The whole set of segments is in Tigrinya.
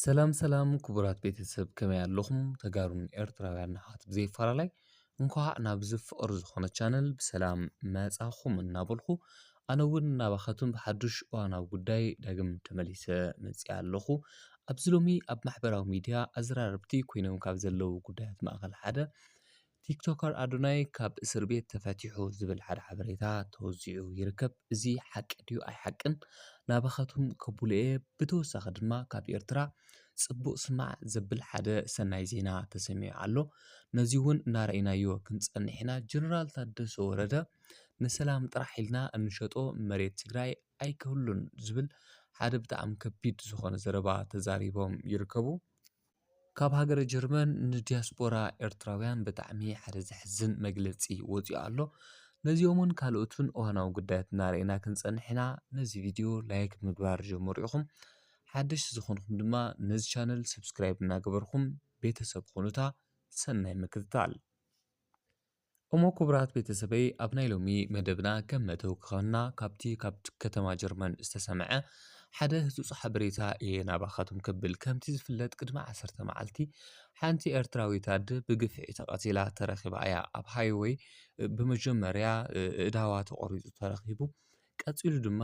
ሰላም ሰላም ክቡራት ቤተሰብ ከመይ ኣለኹም ተጋሩን ኤርትራውያን ናሓት ብዘይፈላለይ እንኳዕ ናብ ዝፍቕር ዝኾነ ቻነል ብሰላም መጻኹም እናበልኹ ኣነ እውን እናባኻቱን ብሓዱሽ እዋናዊ ጉዳይ ዳግም ተመሊሰ መጺእ ኣለኹ። ኣብዚ ሎሚ ኣብ ማሕበራዊ ሚድያ ኣዘራርብቲ ኮይኖም ካብ ዘለዉ ጉዳያት ማእኸል ሓደ ቲክቶከር ኣዶናይ ካብ እስር ቤት ተፈቲሑ ዝብል ሓደ ሓበሬታ ተወዚዑ ይርከብ። እዚ ሓቂ ድዩ ኣይሓቅን ናባኻቱም ከቡሉ እየ። ብተወሳኺ ድማ ካብ ኤርትራ ጽቡቕ ስማዕ ዘብል ሓደ ሰናይ ዜና ተሰሚዑ ኣሎ። ነዚ እውን እናረእናዮ ክንጸንሕ ኢና። ጀነራል ታደሰ ወረደ ንሰላም ጥራሕ ኢልና እንሸጦ መሬት ትግራይ ኣይክህሉን ዝብል ሓደ ብጣዕሚ ከቢድ ዝኾነ ዘረባ ተዛሪቦም ይርከቡ። ካብ ሃገረ ጀርመን ንዲያስፖራ ኤርትራውያን ብጣዕሚ ሓደ ዘሕዝን መግለጺ ወፂኡ ኣሎ። ነዚኦምን ካልኦትን እዋናዊ ጉዳያት እናረእና ክንጸንሕ ኢና። ነዚ ቪድዮ ላይክ ምግባር ጀምሩ ኢኹም። ሓድሽ ዝኾንኩም ድማ ነዚ ቻነል ሰብስክራይብ እናገበርኩም ቤተሰብ ኮኑታ ሰናይ ምክትታል። እሞ ክቡራት ቤተሰበይ ኣብ ናይ ሎሚ መደብና ከም መደብ ክኸና ካብቲ ከተማ ጀርመን ዝተሰምዐ ሓደ ህፁፅ ሓበሬታ እየ ናባኻቱም ከብል። ከምቲ ዝፍለጥ ቅድሚ 10 መዓልቲ ሓንቲ ኤርትራዊት ኣደ ብግፍዒ ተቐቲላ ተረኺባ እያ። ኣብ ሃይወይ ብመጀመርያ እዳዋ ተቆሪፁ ተረኺቡ፣ ቀፂሉ ድማ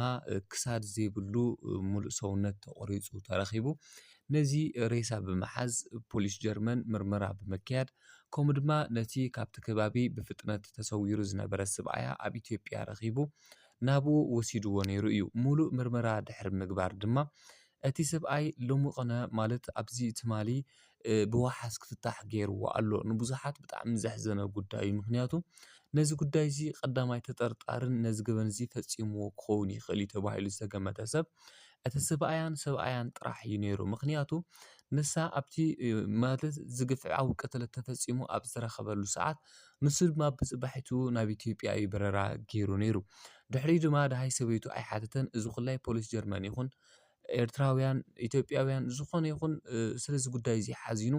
ክሳድ ዘይብሉ ሙሉእ ሰውነት ተቆሪፁ ተረኺቡ። ነዚ ሬሳ ብምሓዝ ፖሊስ ጀርመን ምርመራ ብምክያድ ከምኡ ድማ ነቲ ካብቲ ከባቢ ብፍጥነት ተሰዊሩ ዝነበረ ሰብኣያ ኣብ ኢትዮጵያ ረኺቡ ናብኡ ወሲድዎ ነይሩ እዩ። ሙሉእ ምርመራ ድሕሪ ምግባር ድማ እቲ ሰብኣይ ልሙቕነ ማለት ኣብዚ ትማሊ ብዋሓስ ክፍታሕ ገይርዎ ኣሎ። ንብዙሓት ብጣዕሚ ዘሕዘነ ጉዳይ እዩ። ምክንያቱ ነዚ ጉዳይ እዚ ቀዳማይ ተጠርጣርን ነዚ ገበን እዚ ፈፂምዎ ክኸውን ይኽእል እዩ ተባሂሉ ዝተገመተ ሰብ እቲ ሰብኣያን ጥራሕ እዩ ነይሩ። ምክንያቱ ንሳ ኣብቲ ማለት ዝግፍዓዊ ቅትለት ተፈፂሙ ኣብ ዝተረኸበሉ ሰዓት ንሱ ድማ ብፅባሒቱ ናብ ኢትዮጵያ እዩ በረራ ገይሩ ነይሩ። ድሕሪ ድማ ድሃይ ሰበይቱ ኣይሓተተን። እዚ ኩላይ ፖሊስ ጀርመን ይኹን ኤርትራውያን ኢትዮጵያውያን ዝኾነ ይኹን ስለዚ ጉዳይ እዚ ሓዚኑ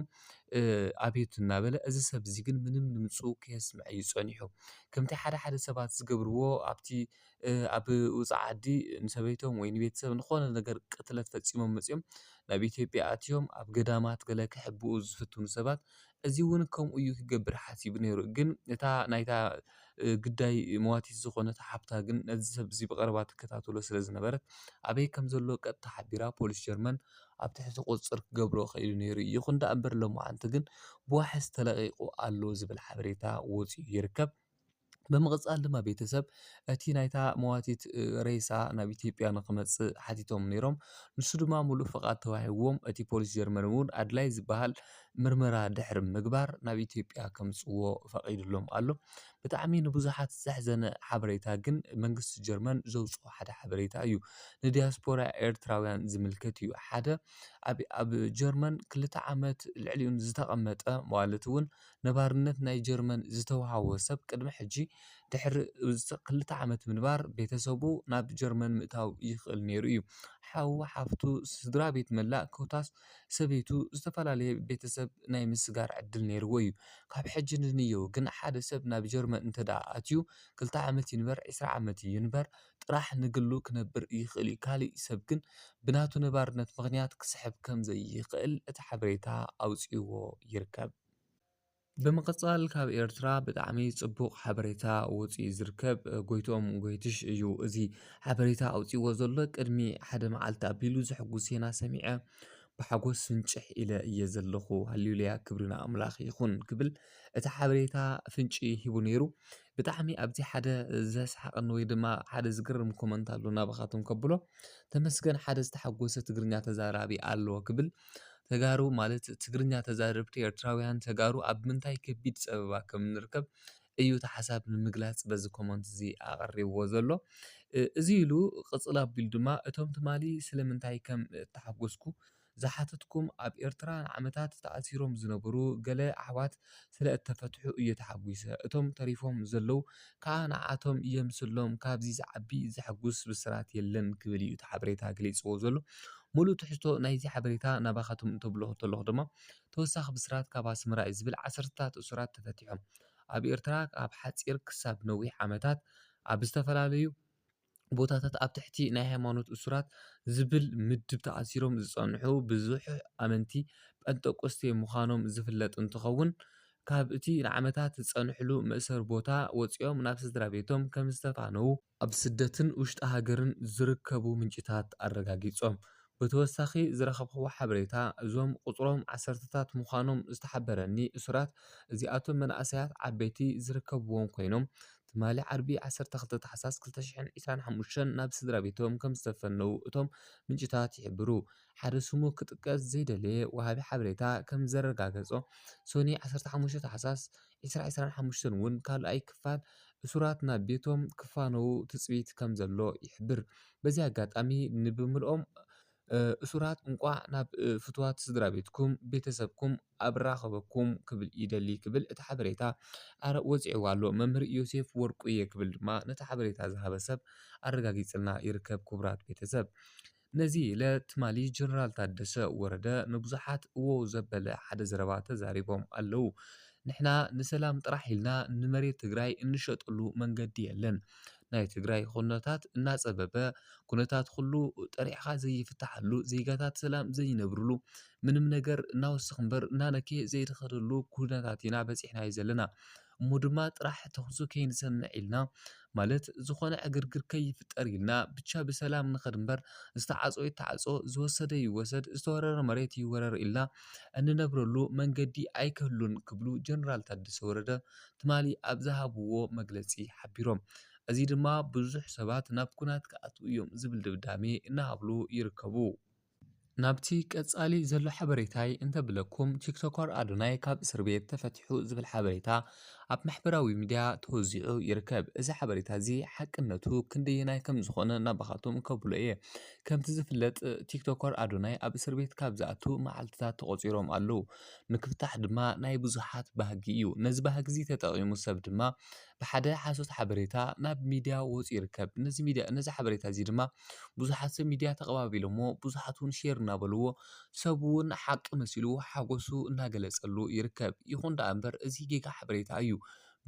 ኣቤት እናበለ እዚ ሰብ እዚ ግን ምንም ንምፁ ከየስምዕ እዩ ፀኒሑ። ከምቲ ሓደ ሰባት ዝገብርዎ ኣብቲ ኣብ ውፃእ ዓዲ ንሰበይቶም ወይ ንቤተሰብ ንኾነ ነገር ቅትለት ፈፂሞም መፂኦም ናብ ኢትዮጵያ ኣትዮም ኣብ ገዳማት ገለ ክሕብኡ ዝፍትኑ ሰባት እዚ እውን ከምኡ እዩ ክገብር ሓሲቡ ነይሩ። ግን እታ ናይታ ግዳይ መዋቲት ዝኾነት ሓፍታ ግን ነዚ ሰብ እዚ ብቐረባ ትከታተሎ ስለ ዝነበረት ኣበይ ከም ዘሎ ቀጥታ ሓቢራ ፖሊስ ጀርመን ኣብ ትሕቲ ቁፅጥር ክገብሮ ኽኢሉ ነይሩ። ይኹን እምበር ሎሙዓንቲ ግን ብዋሕስ ተለቒቑ ኣሎ ዝብል ሓበሬታ ወፂኡ ይርከብ። ብምቕጻል ድማ ቤተሰብ እቲ ናይታ መዋቲት ሬሳ ናብ ኢትዮጵያ ንክመጽእ ሓቲቶም ነይሮም። ንሱ ድማ ሙሉእ ፍቓድ ተዋሂብዎም እቲ ፖሊስ ጀርመን እውን ኣድላይ ዝበሃል ምርመራ ድሕሪ ምግባር ናብ ኢትዮጵያ ከምጽዎ ፈቒድሎም ኣሎ። ብጣዕሚ ንብዙሓት ዘሕዘነ ሓበሬታ ግን መንግስቲ ጀርመን ዘውፅኦ ሓደ ሓበሬታ እዩ ንዲያስፖራ ኤርትራውያን ዝምልከት እዩ። ሓደ ኣብ ጀርመን 2 ዓመት ልዕሊኡ ዝተቐመጠ ማለት እውን ነባርነት ናይ ጀርመን ዝተዋሃቦ ሰብ ቅድሚ ሕጂ ድሕሪ 2 ዓመት ምንባር ቤተሰቡ ናብ ጀርመን ምእታው ይኽእል ነይሩ እዩ። ሓው ሓፍቱ ስድራ ቤት መላእ ኮታስ ሰበይቱ ዝተፈላለየ ቤተሰብ ናይ ምስጋር ዕድል ነይርዎ እዩ። ካብ ሕጂ ንንየው ግን ሓደ ሰብ ናብ ጀርመን እንተደኣ ኣትዩ 2 ዓመት ይንበር 20 ዓመት ይንበር ጥራሕ ንግሉ ክነብር ይኽእል እዩ። ካሊእ ሰብ ግን ብናቱ ነባርነት ምክንያት ክስሕብ ከም ዘይኽእል እቲ ሓበሬታ ኣውፂዎ ይርከብ። ብምቕጻል ካብ ኤርትራ ብጣዕሚ ጽቡቕ ሓበሬታ ወፂኡ ዝርከብ ጎይቶም ጎይትሽ እዩ እዚ ሓበሬታ ኣውፂዎ ዘሎ። ቅድሚ ሓደ መዓልቲ ኣቢሉ ዘሕጉስ ዜና ሰሚዐ ብሓጎስ ፍንጭሕ ኢለ እየ ዘለኹ ሃሌሉያ ክብሪ ንኣምላኽ ይኹን ክብል እቲ ሓበሬታ ፍንጪ ሂቡ ነይሩ። ብጣዕሚ ኣብዚ ሓደ ዘስሓቐኒ ወይ ድማ ሓደ ዝግርም ኮመንት ኣሎ ናባኻቱም ከብሎ ተመስገን ሓደ ዝተሓጎሰ ትግርኛ ተዛራቢ ኣለዎ ክብል ተጋሩ ማለት ትግርኛ ተዛረብቲ ኤርትራውያን ተጋሩ ኣብ ምንታይ ከቢድ ፀበባ ከም ንርከብ እዩ ተሓሳብ ንምግላጽ በዚ ኮመንት እዚ ኣቐሪብዎ ዘሎ። እዚ ኢሉ ቅፅል ኣቢሉ ድማ እቶም ትማሊ ስለምንታይ ከም ተሓጎስኩ ዝሓተትኩም ኣብ ኤርትራ ንዓመታት ተኣሲሮም ዝነበሩ ገለ ኣሕዋት ስለ እተፈትሑ እየ ተሓጒሰ። እቶም ተሪፎም ዘለው ከዓ ንዓቶም የምስሎም ካብዚ ዝዓቢ ዘሐጉስ ብስራት የለን ክብል እዩ እቲ ሓበሬታ ገሊፅዎ ዘሎ። ሙሉእ ትሕዝቶ ናይዚ ሓበሬታ ናባኻቱም እንትብልዎ ከለኹ ድማ ተወሳኺ ብስራት ካብ ኣስመራ እዩ ዝብል 10ታት እሱራት ተፈቲሖም ኣብ ኤርትራ ኣብ ሓፂር ክሳብ ነዊሕ ዓመታት ኣብ ዝተፈላለዩ ቦታታት ኣብ ትሕቲ ናይ ሃይማኖት እሱራት ዝብል ምድብ ተኣሲሮም ዝጸንሑ ብዙሕ ኣመንቲ ጴንጠቆስቴ ምዃኖም ዝፍለጥ እንትኸውን ካብ እቲ ንዓመታት ዝጸንሕሉ መእሰሪ ቦታ ወፂኦም ናብ ስድራ ቤቶም ከም ዝተፋነዉ ኣብ ስደትን ውሽጢ ሃገርን ዝርከቡ ምንጭታት ኣረጋጊጾም። ብተወሳኺ ዝረኸብኽዎ ሓበሬታ እዞም ቁጽሮም ዓሰርተታት ምዃኖም ዝተሓበረኒ እሱራት እዚኣቶም መናእሰያት ዓበይቲ ዝርከብዎም ኮይኖም ትማሊ ዓርቢ 12 ታሕሳስ 2025 ናብ ስድራ ቤቶም ከም ዝተፈነዉ እቶም ምንጭታት ይሕብሩ። ሓደ ስሙ ክጥቀስ ዘይደለየ ወሃቢ ሓበሬታ ከም ዘረጋገጾ ሶኒ 15 ታሕሳስ 2025 እውን ካልኣይ ክፋል እሱራት ናብ ቤቶም ክፋነዉ ትጽቢት ከም ዘሎ ይሕብር። በዚ ኣጋጣሚ ንብምልኦም እሱራት እንቋዕ ናብ ፍትዋት ስድራ ቤትኩም ቤተሰብኩም ኣብራኸበኩም ክብል ይደሊ ክብል እቲ ሓበሬታ ወፂዕዎ ኣሎ። መምህር ዮሴፍ ወርቁየ ክብል ድማ ነቲ ሓበሬታ ዝሃበ ሰብ ኣረጋጊጽልና ይርከብ። ክቡራት ቤተሰብ ነዚ ለትማሊ ጀነራል ታደሰ ወረደ ንብዙሓት እዎ ዘበለ ሓደ ዘረባ ተዛሪቦም ኣለዉ። ንሕና ንሰላም ጥራሕ ኢልና ንመሬት ትግራይ እንሸጠሉ መንገዲ የለን። ናይ ትግራይ ኩነታት እናጸበበ ኩነታት ኩሉ ጠሪዕኻ ዘይፍታሐሉ ዜጋታት ሰላም ዘይነብሩሉ ምንም ነገር እናወስኽ እምበር እናነኬ ዘይድኸደሉ ኩነታት ኢና በፂሕናዮ ዘለና እሞ ድማ ጥራሕ ተኽሱ ከይንሰንዕ ኢልና ማለት ዝኾነ ዕግርግር ከይፍጠር ኢልና ብቻ ብሰላም ንኸድ እምበር ዝተዓጾ ይተዓጾ ዝወሰደ ይወሰድ ዝተወረረ መሬት ይወረር ኢልና እንነብረሉ መንገዲ ኣይክህሉን ክብሉ ጀነራል ታደሰ ወረደ ትማሊ ኣብ ዝሃብዎ መግለጺ ሓቢሮም። እዚ ድማ ብዙሕ ሰባት ናብ ኩናት ክኣትዉ እዮም ዝብል ድምዳሜ እናሃብሉ ይርከቡ። ናብቲ ቀጻሊ ዘሎ ሓበሬታይ እንተብለኩም ቲክቶከር ኣዶናይ ካብ እስር ቤት ተፈቲሑ ዝብል ሓበሬታ ኣብ ማሕበራዊ ሚድያ ተወዚዑ ይርከብ። እዚ ሓበሬታ እዚ ሓቅነቱ ክንደየናይ ከም ዝኾነ ናባኻቶም ከብሎ እየ። ከምቲ ዝፍለጥ ቲክቶከር ኣዶናይ ኣብ እስር ቤት ካብ ዝኣቱ መዓልትታት ተቖጺሮም ኣለዉ። ንክፍታሕ ድማ ናይ ብዙሓት ባህጊ እዩ። ነዚ ባህጊ እዚ ተጠቒሙ ሰብ ድማ ብሓደ ሓሶት ሓበሬታ ናብ ሚድያ ወፂኡ ይርከብ። ነዚ ሓበሬታ እዚ ድማ ብዙሓት ሰብ ሚድያ ተቐባቢሎሞ ብዙሓት እውን ሼር እናበልዎ ሰብ እውን ሓቂ መሲሉ ሓጎሱ እናገለጸሉ ይርከብ። ይኹን ደኣ እምበር እዚ ጌጋ ሓበሬታ እዩ።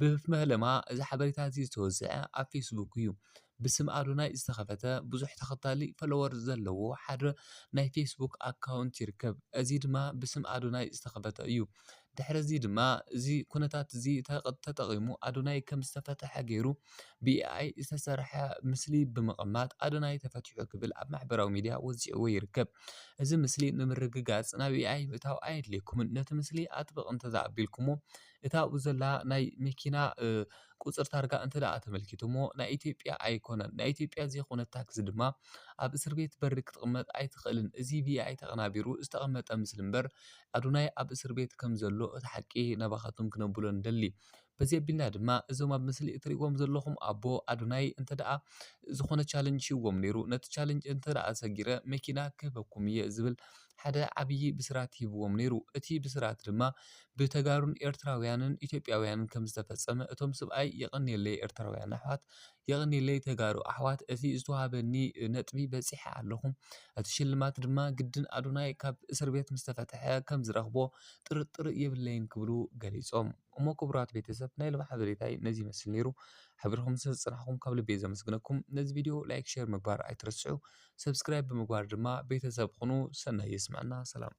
ብመህለማ እዚ ሓበሬታ እዚ ዝተወዝዐ ኣብ ፌስቡክ እዩ። ብስም ኣዶናይ ዝተኸፈተ ብዙሕ ተኸታሊ ፎሎወር ዘለዎ ሓደ ናይ ፌስቡክ ኣካውንት ይርከብ። እዚ ድማ ብስም ኣዶናይ ዝተኸፈተ እዩ። ድሕሪ እዚ ድማ እዚ ኩነታት እዚ ተጠቒሙ ኣዶናይ ከም ዝተፈትሐ ገይሩ ብኤኣይ ዝተሰርሐ ምስሊ ብምቕማጥ ኣዶናይ ተፈቲሑ ክብል ኣብ ማሕበራዊ ሚድያ ወዚዕዎ ይርከብ። እዚ ምስሊ ንምርግጋጽ ናብ ኤኣይ ምእታው ኣየድልየኩምን። ነቲ ምስሊ ኣጥብቕ እንተዘኣቢልኩሞ እታ ኣብኡ ዘላ ናይ መኪና ቁጽር ታርጋ እንተ ደኣ ተመልኪቶሞ ናይ ኢትዮጵያ ኣይኮነን። ናይ ኢትዮጵያ ዘይኮነ ታክሲ ድማ ኣብ እስር ቤት በሪ ክትቕመጥ ኣይትኽእልን። እዚ ብኤኣይ ተቐናቢሩ ዝተቐመጠ ምስሊ እምበር ኣዶናይ ኣብ እስር ቤት ከም ዘሎ እቲ ሓቂ ናባኻቶም ክነብሎ ንደሊ። በዚ ኣቢልና ድማ እዞም ኣብ ምስሊ እትሪእዎም ዘለኹም ኣቦ ኣዶናይ እንተ ደኣ ዝኾነ ቻለንጅ ሂብዎም ነይሩ። ነቲ ቻለንጅ እንተ ደኣ ሰጊረ መኪና ክህበኩም እየ ዝብል ሓደ ዓብዪ ብስራት ሂብዎም ነይሩ። እቲ ብስራት ድማ ብተጋሩን ኤርትራውያንን ኢትዮጵያውያንን ከም ዝተፈጸመ እቶም ሰብኣይ የቐኒየለይ ኤርትራውያን ኣሕዋት የቐኒየለይ ተጋሩ ኣሕዋት እቲ ዝተዋሃበኒ ነጥቢ በፂሐ ኣለኹ። እቲ ሽልማት ድማ ግድን ኣዶናይ ካብ እስር ቤት ምስ ተፈትሐ ከም ዝረኽቦ ጥርጥር የብለይን ክብሉ ገሊፆም። እሞ ክቡራት ቤተሰብ ናይ ሎሚ ሓበሬታይ ነዚ ይመስል ነይሩ። ሓቢርኩም ስለዝፀናሕኩም ካብ ልቤ ዘመስግነኩም። ነዚ ቪድዮ ላይክ ሼር ምግባር ኣይትረስዑ። ሰብስክራይብ ብምግባር ድማ ቤተሰብ ኩኑ። ሰናይ ይስመዐና። ሰላም